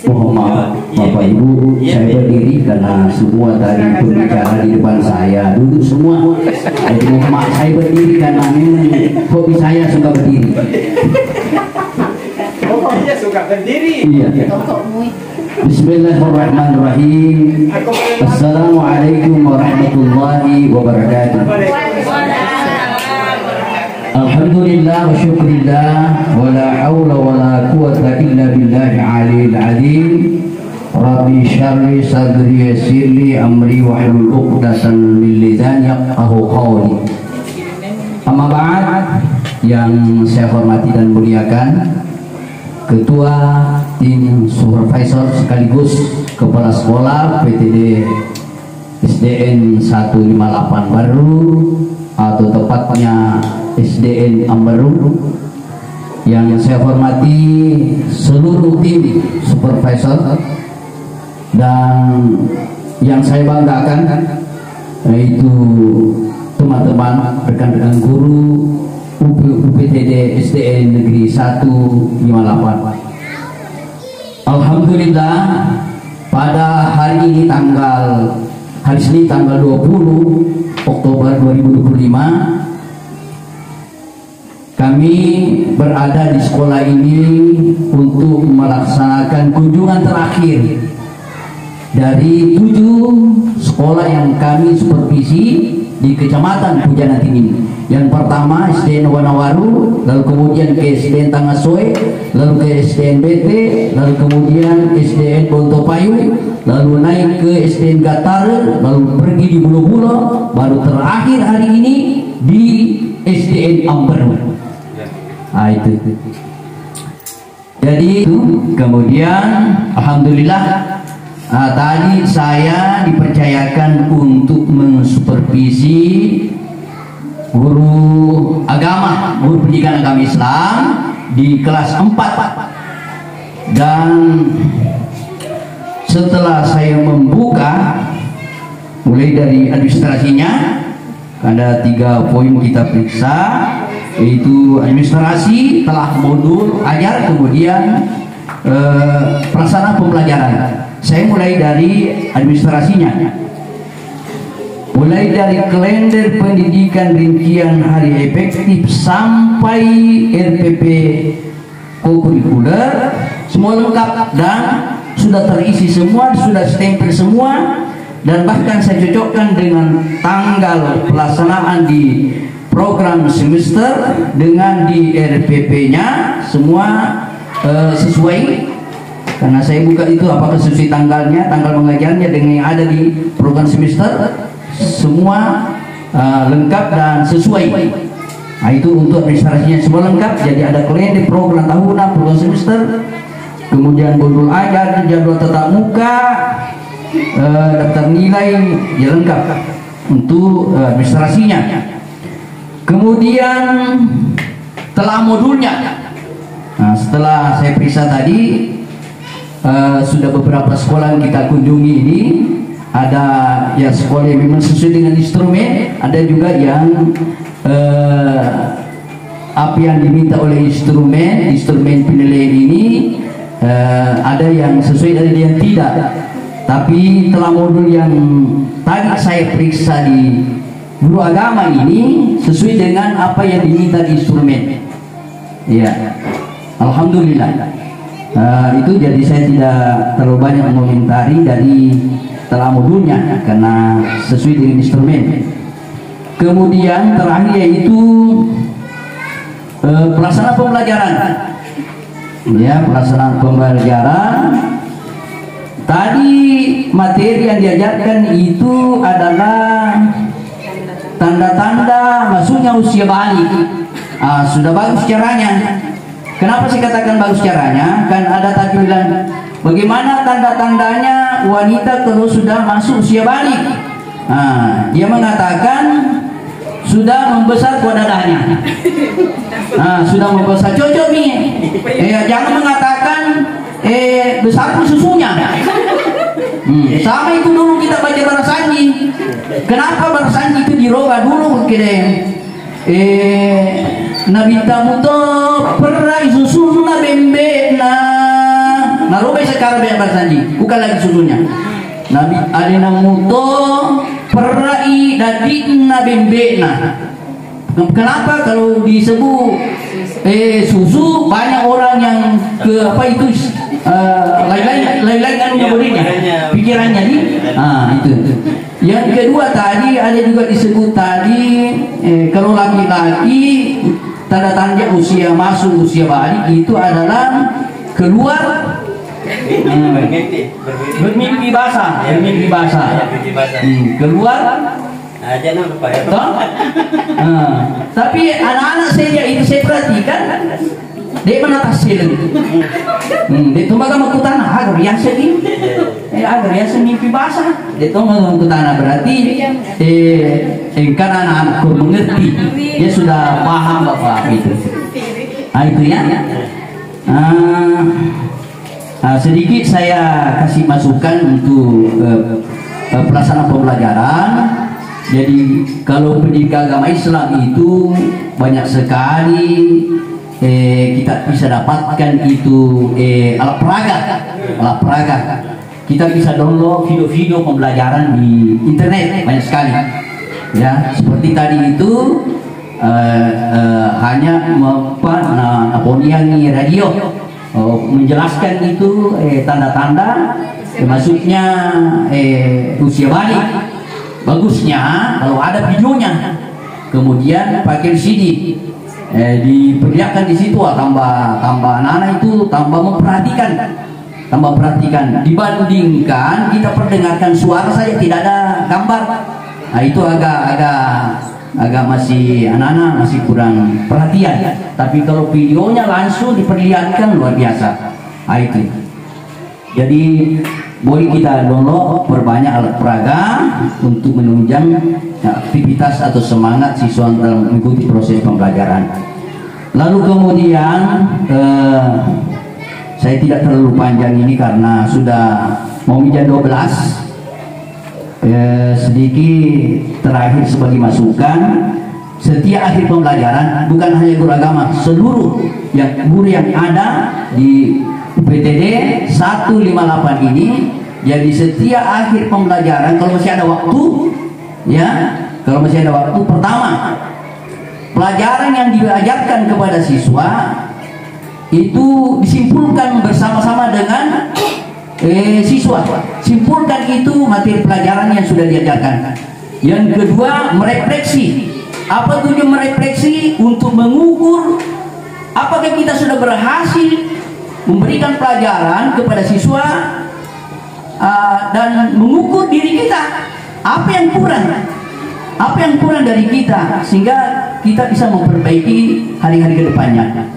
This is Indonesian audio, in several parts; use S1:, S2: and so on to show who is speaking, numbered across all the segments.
S1: Mohon maaf Bapak Ibu, saya berdiri karena semua tadi berbicara di depan saya. Duduk semua. Jadi mohon maaf saya berdiri karena memang hobi saya suka berdiri.
S2: Pokoknya suka berdiri.
S1: Iya. Bismillahirrahmanirrahim. Assalamualaikum warahmatullahi wabarakatuh. Alhamdulillah wa syukurillah wa la hawla wa la quwata illa billahi aliyil azim. Rabbi syarri sadri yassirli amri wa hlul 'uqdatam min lisani yafqahu qawli. Amma ba'd, yang saya hormati dan muliakan Ketua Tim Supervisor sekaligus Kepala Sekolah PTD SDN 158 Baru, atau tepatnya SDN Ambaru, yang saya hormati seluruh tim supervisor, dan yang saya banggakan yaitu teman-teman rekan-rekan guru UPTD SDN Negeri 158. Alhamdulillah, pada hari ini hari Senin tanggal 20 Oktober 2025, kami berada di sekolah ini untuk melaksanakan kunjungan terakhir dari 7 sekolah yang kami supervisi di Kecamatan Pujana Tinggi. Yang pertama SDN Wanawaru, lalu kemudian ke SDN Tangasoe, lalu ke SDN BT, lalu kemudian SDN Bontopayu, lalu naik ke SDN Gatare, lalu pergi di Bulo-Bulo, baru terakhir hari ini di SDN Ambaru. Nah, itu. Jadi itu kemudian alhamdulillah, tadi saya dipercayakan untuk mensupervisi guru agama, guru pendidikan agama Islam di kelas 4. Dan setelah saya membuka mulai dari administrasinya, ada 3 poin kita periksa, yaitu administrasi, telah modul ajar, kemudian pelaksanaan pembelajaran. Saya mulai dari administrasinya, mulai dari kalender pendidikan rincian hari efektif sampai RPP kurikuler, semua lengkap dan sudah terisi semua, sudah stempel semua, dan bahkan saya cocokkan dengan tanggal pelaksanaan di program semester dengan di RPP-nya, semua sesuai. Karena saya buka itu apakah sesuai tanggalnya, tanggal pengajarnya dengan yang ada di program semester, semua lengkap dan sesuai. Nah, itu untuk administrasinya semua lengkap. Jadi ada kalender, program tahunan, program semester, kemudian modul ajar, jadwal tatap muka, daftar nilai, ya lengkap untuk administrasinya. Kemudian telah modulnya. Nah, setelah saya periksa tadi, sudah beberapa sekolah yang kita kunjungi ini, ada ya sekolah yang memang sesuai dengan instrumen, ada juga yang apa yang diminta oleh instrumen penilaian ini, ada yang sesuai, ada yang tidak. Tapi telah modul yang tadi saya periksa di guru agama ini sesuai dengan apa yang diminta di instrumen. Ya, alhamdulillah. Itu jadi saya tidak terlalu banyak mengomentari dari telah modulnya karena sesuai dengan instrumen. Kemudian terakhir yaitu pelaksanaan pembelajaran. Ya, pelaksanaan pembelajaran. Tadi materi yang diajarkan itu adalah tanda-tanda masuknya usia balik. Sudah bagus caranya. Kenapa saya katakan bagus caranya? Kan ada tadi bilang bagaimana tanda-tandanya wanita kalau sudah masuk usia balik. Dia mengatakan sudah membesar dadanya. Sudah membesar, cocok nih. Jangan mengatakan besar pun susunya. Sama itu dulu kita baca Barasanji. Kenapa Barasanji itu dirubah dulu Nabi tamu to perai susun na bembena na Narobe sekarang banyak bersanji, bukan lagi susunya. Nabi alina muto perai dadi nabembena. Kenapa kalau disebut susu banyak orang yang ke apa itu lain-lain kan nyebutnya pikirannya nih. Itu. Yang kedua tadi ada juga disebut tadi kalau laki-laki tanda-tanda usia masuk usia balik itu adalah keluar bermimpi basah, keluar
S2: aja Pak ya.
S1: Tapi anak-anak saya itu saya perhatikan dia menatasil dia tuh bagaimana kutana agar biasa ini agar biasa mimpi basah dia tuh bagaimana kutana berarti kan anak-anakku mengerti dia sudah paham Bapak itu. Itu ya. Sedikit saya kasih masukan untuk pelaksanaan pembelajaran. Jadi kalau pendidikan agama Islam itu banyak sekali kita bisa dapatkan itu alat peraga. Kita bisa download video-video pembelajaran di internet banyak sekali. Ya, seperti tadi itu hanya naponiangi radio menjelaskan itu tanda-tanda masuknya usia balik. Bagusnya kalau ada videonya, kemudian pakai CD, diperlihatkan di situ, tambah anak-anak itu tambah perhatikan dibandingkan kita perdengarkan suara saja tidak ada gambar. Itu agak masih anak-anak masih kurang perhatian. Tapi kalau videonya langsung diperlihatkan luar biasa. Itu. Jadi boleh kita download berbanyak alat peraga untuk menunjang aktivitas atau semangat siswa dalam mengikuti proses pembelajaran. Lalu kemudian saya tidak terlalu panjang ini karena sudah mau jam 12. Sedikit terakhir sebagai masukan, setiap akhir pembelajaran bukan hanya guru agama, seluruh guru yang ada di UPTD 158 ini, jadi setiap akhir pembelajaran kalau masih ada waktu, pertama pelajaran yang diajarkan kepada siswa itu disimpulkan bersama-sama dengan siswa. Simpulkan itu materi pelajaran yang sudah diajarkan. Yang kedua, merefleksi. Apa tujuan merefleksi? Untuk mengukur apakah kita sudah berhasil memberikan pelajaran kepada siswa dan mengukur diri kita apa yang kurang dari kita sehingga kita bisa memperbaiki hari-hari ke depannya.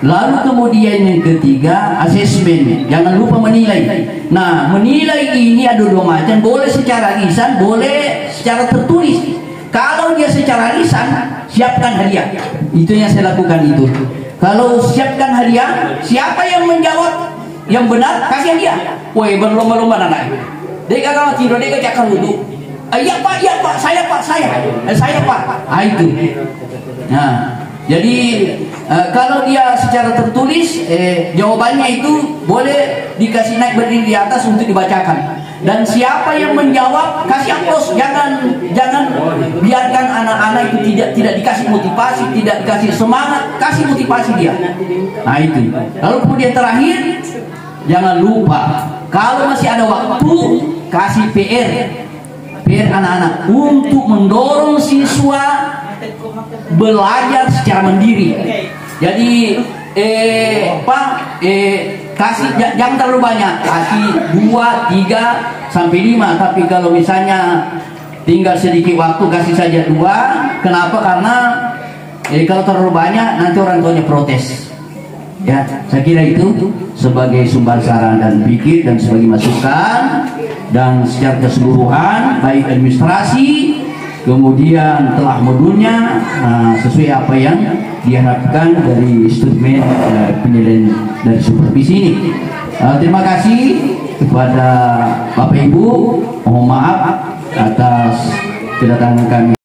S1: Lalu kemudian yang ketiga, asesmen. Jangan lupa menilai. Nah, menilai ini ada dua macam, boleh secara lisan, boleh secara tertulis. Kalau dia secara lisan, siapkan hadiah. Itu yang saya lakukan itu. Kalau siapkan hadiah, siapa yang menjawab yang benar, kasih hadiah. Woi, berlomba-lomba anak. Dia kalau tidur, dia cakap duduk. Iya pak, saya. Itu. Nah, jadi kalau dia secara tertulis, jawabannya itu boleh dikasih naik berdiri di atas untuk dibacakan. Dan siapa yang menjawab kasih aplaus, jangan biarkan anak-anak itu tidak dikasih motivasi, tidak dikasih semangat, kasih motivasi dia. Nah itu. Lalu kemudian terakhir, jangan lupa kalau masih ada waktu kasih PR anak-anak untuk mendorong siswa belajar secara mandiri. Jadi kasih jangan terlalu banyak, kasih 2, 3 sampai 5. Tapi kalau misalnya tinggal sedikit waktu, kasih saja 2. Kenapa? Karena kalau terlalu banyak nanti orang tuanya protes. Ya, saya kira itu sebagai sumber saran dan pikir dan sebagai masukan, dan secara keseluruhan baik administrasi kemudian telah modulnya sesuai apa yang diharapkan dari instrumen penilaian dari supervisi ini. Terima kasih kepada Bapak Ibu, mohon maaf atas kedatangan kami.